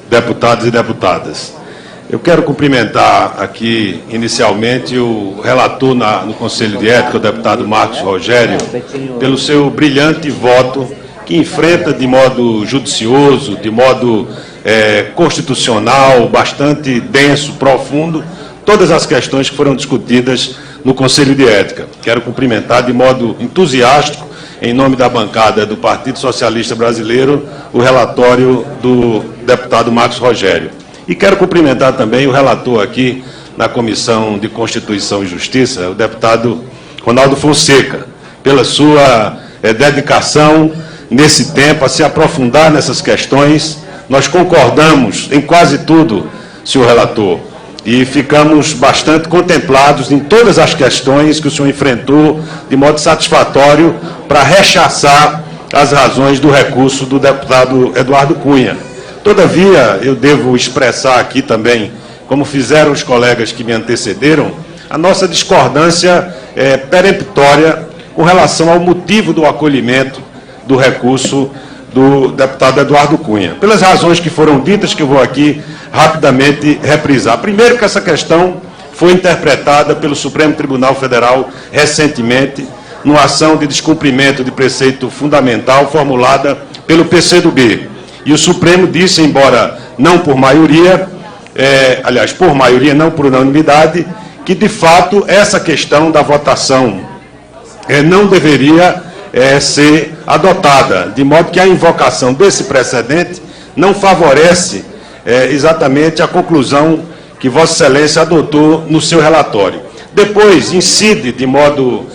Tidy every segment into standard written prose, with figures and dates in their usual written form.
deputados e deputadas. Eu quero cumprimentar aqui, inicialmente, o relator no Conselho de Ética, o deputado Marcos Rogério, pelo seu brilhante voto, que enfrenta de modo judicioso, de modo constitucional, bastante denso, profundo, todas as questões que foram discutidas no Conselho de Ética. Quero cumprimentar de modo entusiástico, em nome da bancada do Partido Socialista Brasileiro, o relatório do deputado Marcos Rogério. E quero cumprimentar também o relator aqui na Comissão de Constituição e Justiça, o deputado Ronaldo Fonseca, pela sua dedicação nesse tempo a se aprofundar nessas questões. Nós concordamos em quase tudo, senhor relator, e ficamos bastante contemplados em todas as questões que o senhor enfrentou de modo satisfatório para rechaçar as razões do recurso do deputado Eduardo Cunha. Todavia, eu devo expressar aqui também, como fizeram os colegas que me antecederam, a nossa discordância peremptória com relação ao motivo do acolhimento do recurso do deputado Eduardo Cunha, pelas razões que foram ditas, que eu vou aqui rapidamente reprisar. Primeiro, que essa questão foi interpretada pelo Supremo Tribunal Federal recentemente, numa ação de descumprimento de preceito fundamental formulada pelo PCdoB. E o Supremo disse, embora não por maioria, aliás, por maioria, não por unanimidade, que, de fato, essa questão da votação não deveria ser adotada, de modo que a invocação desse precedente não favorece exatamente a conclusão que Vossa Excelência adotou no seu relatório. Depois, incide de modo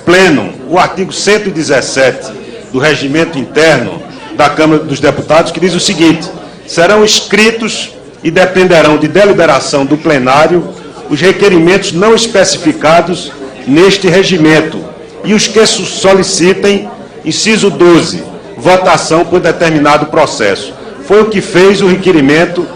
pleno o artigo 117 do Regimento Interno da Câmara dos Deputados, que diz o seguinte: serão escritos e dependerão de deliberação do plenário os requerimentos não especificados neste regimento e os que solicitem, inciso 12, votação por determinado processo. Foi o que fez o requerimento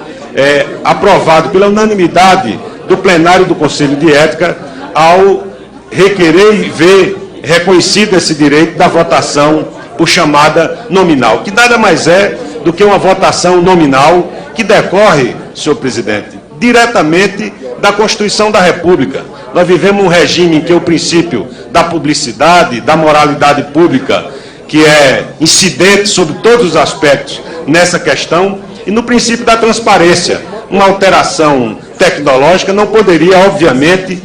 aprovado pela unanimidade do plenário do Conselho de Ética ao requerer e ver reconhecido esse direito da votação por chamada nominal, que nada mais é do que uma votação nominal que decorre, senhor presidente, diretamente da Constituição da República. Nós vivemos um regime em que o princípio da publicidade, da moralidade pública, que é incidente sobre todos os aspectos nessa questão, e no princípio da transparência. Uma alteração tecnológica não poderia, obviamente,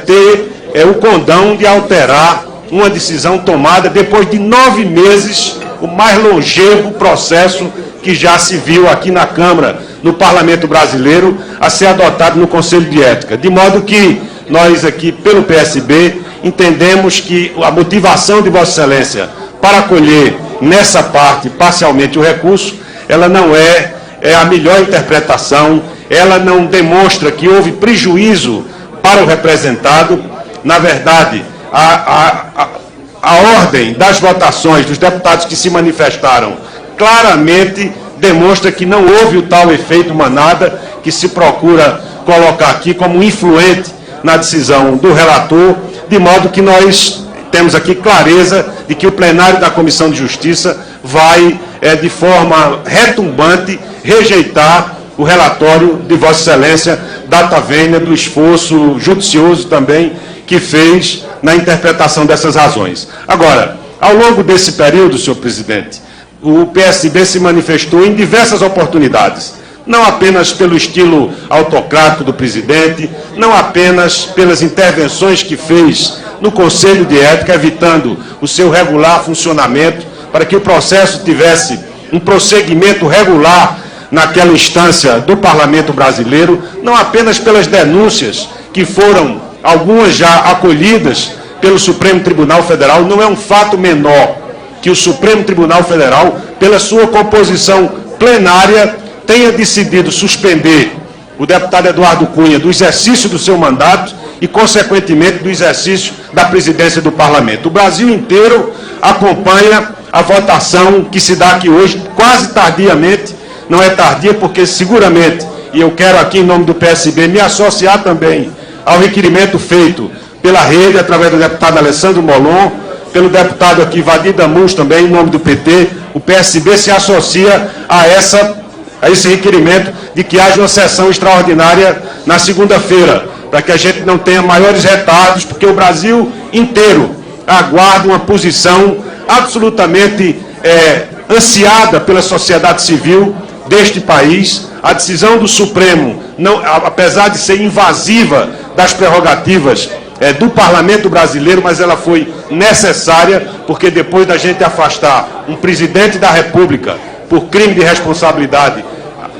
ter o condão de alterar uma decisão tomada depois de 9 meses, o mais longevo processo que já se viu aqui na Câmara, no Parlamento Brasileiro, a ser adotado no Conselho de Ética. De modo que nós aqui, pelo PSB, entendemos que a motivação de Vossa Excelência para acolher nessa parte, parcialmente, o recurso, ela não é a melhor interpretação, ela não demonstra que houve prejuízo para o representado. Na verdade, a ordem das votações dos deputados que se manifestaram claramente demonstra que não houve o tal efeito manada que se procura colocar aqui como influente na decisão do relator, de modo que nós temos aqui clareza de que o plenário da Comissão de Justiça vai, de forma retumbante, rejeitar o relatório de Vossa Excelência, data vênia do esforço judicioso também que fez na interpretação dessas razões. Agora, ao longo desse período, senhor presidente, o PSB se manifestou em diversas oportunidades, não apenas pelo estilo autocrático do presidente, não apenas pelas intervenções que fez no Conselho de Ética, evitando o seu regular funcionamento, para que o processo tivesse um prosseguimento regular naquela instância do Parlamento Brasileiro, não apenas pelas denúncias que foram, algumas já acolhidas pelo Supremo Tribunal Federal. Não é um fato menor que o Supremo Tribunal Federal, pela sua composição plenária, tenha decidido suspender o deputado Eduardo Cunha do exercício do seu mandato e, consequentemente, do exercício da presidência do Parlamento. O Brasil inteiro acompanha a votação que se dá aqui hoje, quase tardiamente. Não é tardia porque, seguramente, e eu quero aqui, em nome do PSB, me associar também ao requerimento feito pela rede, através do deputado Alessandro Molon, pelo deputado aqui, Vadir Damus, também, em nome do PT, o PSB se associa a esse requerimento de que haja uma sessão extraordinária na segunda-feira, para que a gente não tenha maiores retardos, porque o Brasil inteiro aguarda uma posição absolutamente ansiada pela sociedade civil deste país. A decisão do Supremo, não, apesar de ser invasiva das prerrogativas do Parlamento brasileiro, mas ela foi necessária, porque depois da gente afastar um presidente da República por crime de responsabilidade,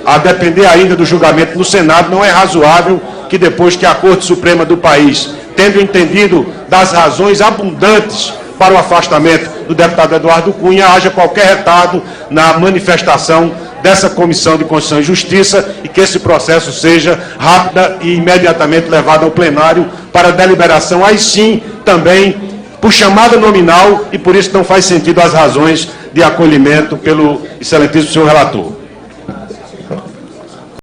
a depender ainda do julgamento no Senado, não é razoável que depois que a Corte Suprema do país, tendo entendido das razões abundantes para o afastamento do deputado Eduardo Cunha, haja qualquer retardo na manifestação dessa Comissão de Constituição e Justiça e que esse processo seja rápida e imediatamente levado ao plenário para deliberação, aí sim, também, por chamada nominal, e por isso não faz sentido as razões de acolhimento pelo excelentíssimo senhor relator.